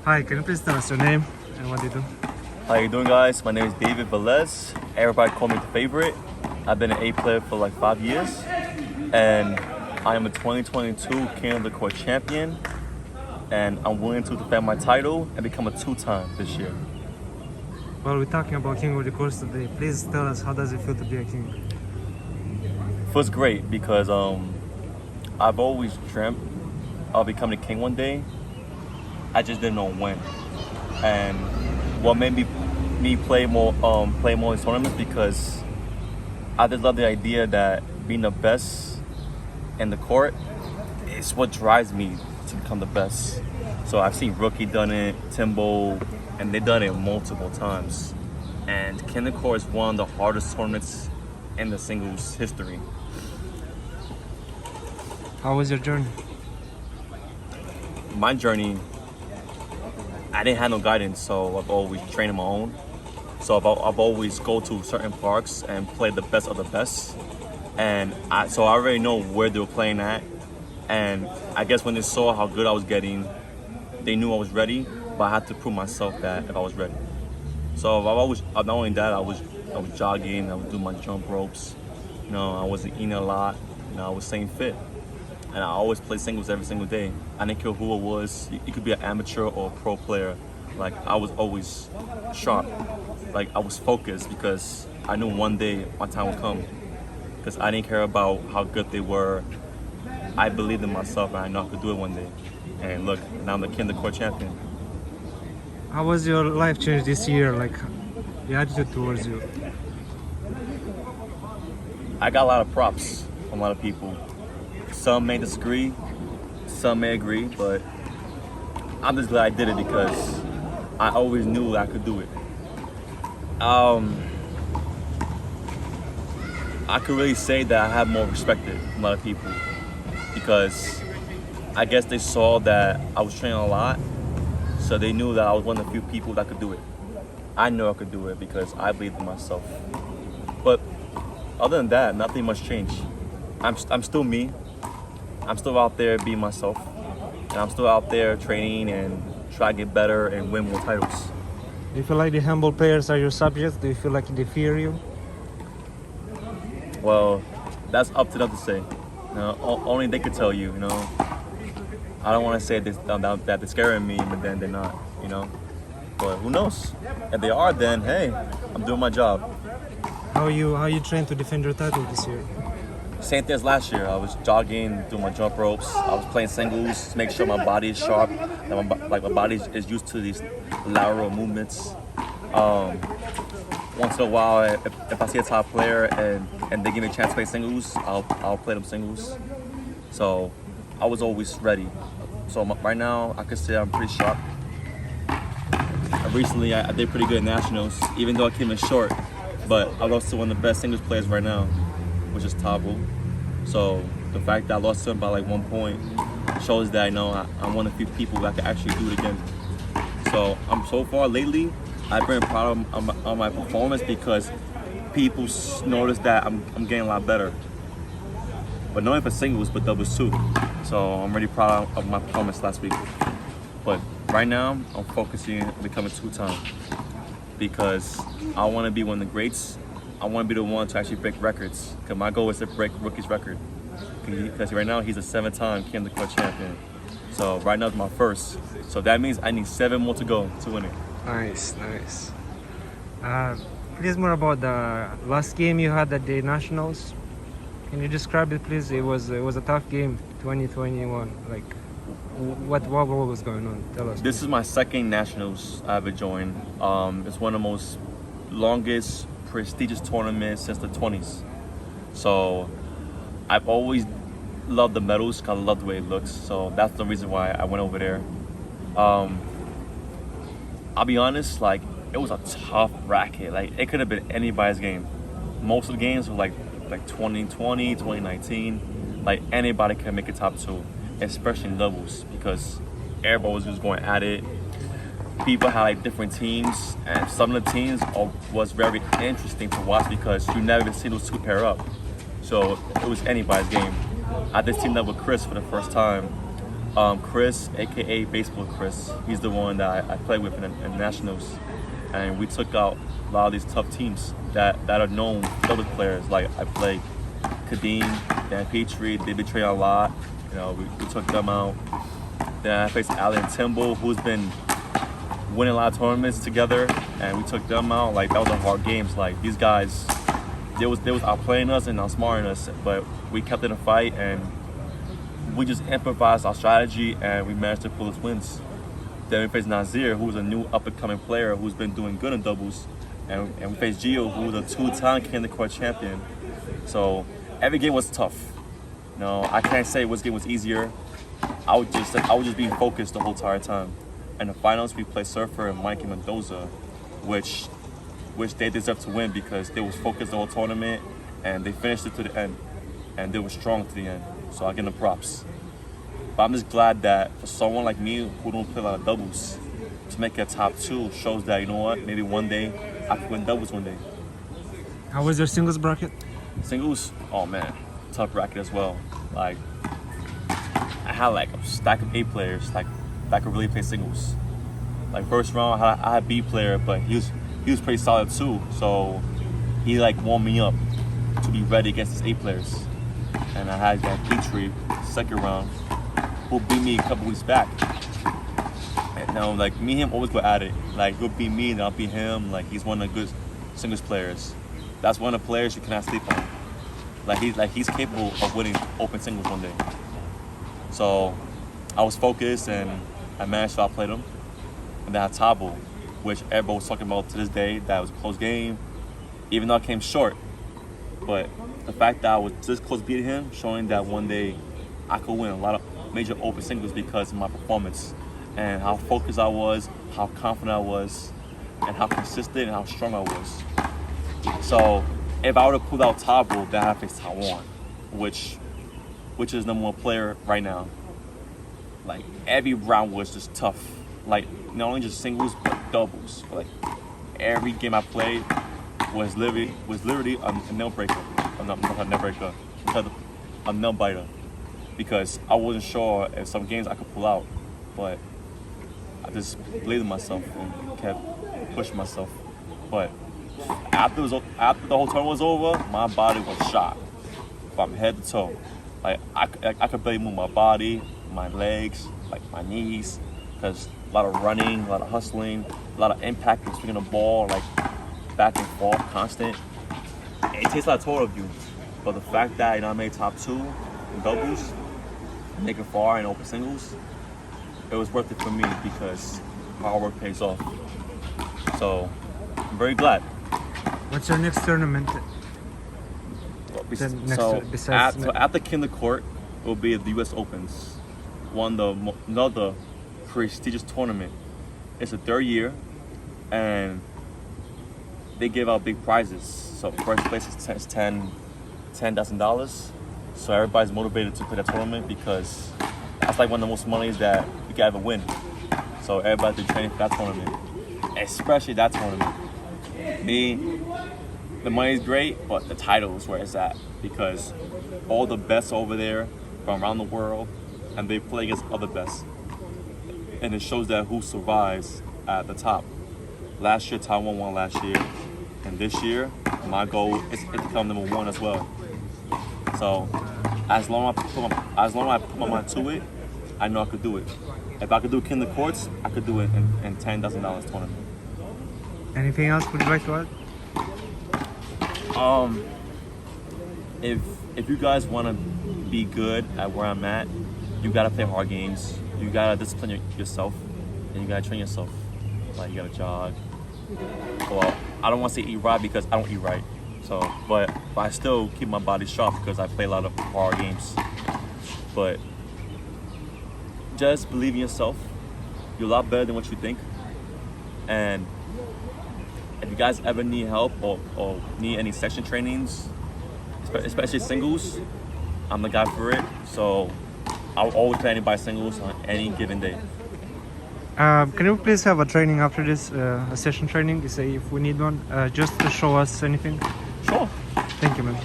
Hi, can you please tell us your name and what you do? How you doing, guys? My name is David Velez. Everybody call me the favorite. I've been an A player for like 5 years, and I am a 2022 King of the Court champion, and I'm willing to defend my title and become a two-time this year. Well, we're talking about King of the Course today. Please tell us, how does it feel to be a king? Feels great because I've always dreamt of becoming a king one day. I just didn't know when. And what made me play more in these tournaments, because I just love the idea that being the best in the court is what drives me to become the best. So I've seen Rookie done it, Timbo, and they've done it multiple times. And King of the Court is one of the hardest tournaments in the singles history. How was your journey? My journey, I didn't have no guidance, so I've always trained on my own. So I've always go to certain parks and play the best of the best. And so I already know where they were playing at. And I guess when they saw how good I was getting, they knew I was ready, but I had to prove myself that if I was ready. So not only that, I was jogging, I was doing my jump ropes. You know, I wasn't eating a lot. You know, I was staying fit. And I always play singles every single day. I didn't care who it was. It could be an amateur or a pro player. Like, I was always sharp. Like, I was focused because I knew one day my time would come. Because I didn't care about how good they were. I believed in myself and I know I could do it one day. And look, now I'm the King of the Court champion. How was your life change this year? Like, the attitude towards you? I got a lot of props from a lot of people. Some may disagree, some may agree, but I'm just glad I did it because I always knew I could do it. I could really say that I have more respected from a lot of people because I guess they saw that I was training a lot, so they knew that I was one of the few people that could do it. I know I could do it because I believed in myself. But other than that, nothing much changed. I'm still me. I'm still out there being myself, and I'm still out there training and trying to get better and win more titles. Do you feel like the humble players are your subjects? Do you feel like they fear you? Well, that's up to them to say. You know, only they could tell you. You know, I don't want to say that they're scaring me, but then they're not. You know, but who knows? If they are, then hey, I'm doing my job. How you train to defend your title this year? Same thing as last year. I was jogging, doing my jump ropes. I was playing singles to make sure my body is sharp, that my body is used to these lateral movements. Once in a while, if I see a top player and they give me a chance to play singles, I'll play them singles. So I was always ready. So right now, I could say I'm pretty sharp. Recently, I did pretty good at nationals, even though I came in short. But I lost to one of the best singles players right now, which is Tabo. So the fact that I lost to him by like 1 point shows that I know I'm one of the few people that can actually do it again. So so far lately, I've been proud of my performance because people notice that I'm getting a lot better. But not only for singles, but doubles too. So I'm really proud of my performance last week. But right now, I'm focusing on becoming two-time because I want to be one of the greats. I want to be the one to actually break records. Because my goal is to break Rookie's record. Because right now, he's a 7-time King of the Court champion. So right now, it's my first. So that means I need 7 more to go to win it. Nice. Please, more about the last game you had at the Nationals. Can you describe it, please? It was a tough game, 2021. Like, what was going on? Tell us. This is my second Nationals I've ever joined. It's one of the most longest, prestigious tournaments since the 20s. So I've always loved the medals because I love the way it looks. So that's the reason why I went over there. I'll be honest, like, it was a tough bracket. Like, it could have been anybody's game. Most of the games were like 2020, 2019. Like, anybody can make a top 2, especially in doubles, because everybody was just going at it. People had like different teams, and some of the teams was very interesting to watch because you never see those two pair up. So it was anybody's game. I just teamed up with Chris for the first time. Chris, aka Baseball Chris, he's the one that I played with in Nationals, and we took out a lot of these tough teams that are known double players. Like I played Kadeem, Dan Petrie, they betrayed a lot. You know, we took them out. Then I faced Ali and Timble, who's been winning a lot of tournaments together, and we took them out. Like that was a hard games. Like these guys, they was outplaying us and outsmarting us, but we kept in a fight and we just improvised our strategy and we managed to pull us wins. Then we faced Nazir, who's a new up-and-coming player who's been doing good in doubles, and we faced Gio, who's a two-time Canada Court champion. So every game was tough. You know, I can't say which game was easier. I was just being focused the whole entire time. In the finals, we played Surfer and Mikey Mendoza, which they deserved to win because they was focused the whole tournament and they finished it to the end, and they were strong to the end. So I give them props. But I'm just glad that for someone like me who don't play a lot of doubles, to make it top 2 shows that, you know what, maybe one day I can win doubles one day. How was your singles bracket? Singles, oh man, tough bracket as well. Like I had like a stack of A players like that could really play singles. Like first round I had B player, but he was pretty solid too. So he like warmed me up to be ready against his A players. And I had that Petrie second round, who beat me a couple weeks back. And now, like me and him always go at it. Like he'll beat me, and I'll beat him. Like he's one of the good singles players. That's one of the players you cannot sleep on. Like he's capable of winning open singles one day. So I was focused, and I managed to outplay him. And then I had Tabo, which everybody was talking about to this day. That was a close game, even though I came short. But the fact that I was this close beating him, showing that one day I could win a lot of major open singles because of my performance and how focused I was, how confident I was, and how consistent and how strong I was. So if I would have pulled out Tabo, then I'd face Taiwan, which is #1 player right now. Like every round was just tough. Like not only just singles but doubles. Like every game I played was literally a nail breaker. Not a nail breaker, a nail biter. Because I wasn't sure if some games I could pull out, but I just believed in myself and kept pushing myself. But after the whole tournament was over, my body was shot from head to toe. Like I could barely move my body, my legs, like my knees, because a lot of running, a lot of hustling, a lot of impact and swinging the ball, like back and forth, constant. It takes a lot of toll of you. But the fact that I made top 2 in doubles, making far in open singles, it was worth it for me because hard work pays off. So I'm very glad. What's your next tournament? So after Kinder Court, it will be the U.S. Opens, another prestigious tournament. It's the 3rd year, and they give out big prizes. So first place is $10,000. So everybody's motivated to play that tournament because that's like one of the most monies that you can ever win. So everybody's been training for that tournament, especially that tournament. The money's great, but the title is where it's at because all the best over there from around the world, and they play against other best. And it shows that who survives at the top. Last year, Taiwan won last year. And this year, my goal is to become #1 as well. So as long as I put my mind to it, I know I could do it. If I could do Kinder Courts, I could do it in $10,000 tournament. Anything else would you like to add? If you guys want to be good at where I'm at, you gotta play hard games. You gotta discipline yourself, and you gotta train yourself. Like you gotta jog. Well, I don't want to say eat right because I don't eat right. So, but I still keep my body sharp because I play a lot of hard games. But just believe in yourself. You're a lot better than what you think. And if you guys ever need help or need any session trainings, especially singles, I'm the guy for it. So I'll always play anybody singles on any given day. Can you please have a training after this, a session training, say if we need one, just to show us anything? Sure. Thank you, man.